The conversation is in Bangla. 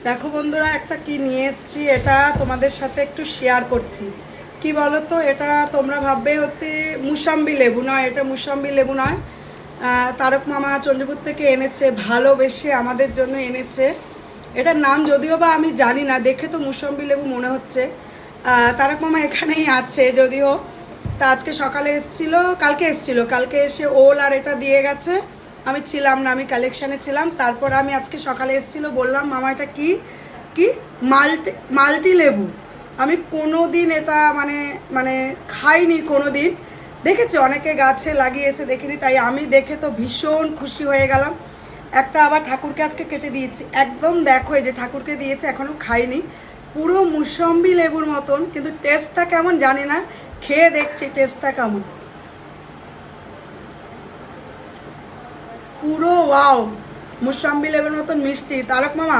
দেখো বন্ধুরা, একটা কি নিয়ে এসেছি, এটা তোমাদের সাথে একটু শেয়ার করছি। কি বলো তো, এটা তোমরা ভাববে হচ্ছে মুসাম্বি লেবু নয়, এটা মুসাম্বি লেবু নয়। তারক মামা চণ্ডীপুর থেকে এনেছে, ভালোবেসে আমাদের জন্য এনেছে। এটার নাম যদিও বা আমি জানি না, দেখে তো মুসাম্বি লেবু মনে হচ্ছে। তারক মামা এখানেই আছে যদিও। তা আজকে সকালে এসেছিল, কালকে এসে ওল আর এটা দিয়ে গেছে। আমি ছিলাম না, আমি কালেকশানে ছিলাম। তারপর আমি আজকে সকালে এসেছিল, বললাম মামা এটা কি কি মাল্টি মাল্টি লেবু। আমি কোনো দিন এটা মানে মানে খাইনি কোনো দিন। দেখেছি অনেকে গাছে লাগিয়েছে, দেখিনি, তাই আমি দেখে তো ভীষণ খুশি হয়ে গেলাম। একটা আবার ঠাকুরকে আজকে কেটে দিয়েছি, একদম দেখো এই যে ঠাকুরকে দিয়েছে, এখনও খাইনি। পুরো মুসম্বি লেবুর মতন, কিন্তু টেস্টটা কেমন জানি না, খেয়ে দেখছি টেস্টটা কেমন। পুরো ওয়াও, মুসাম্বি লেবুর মতন মিষ্টি। তারক মামা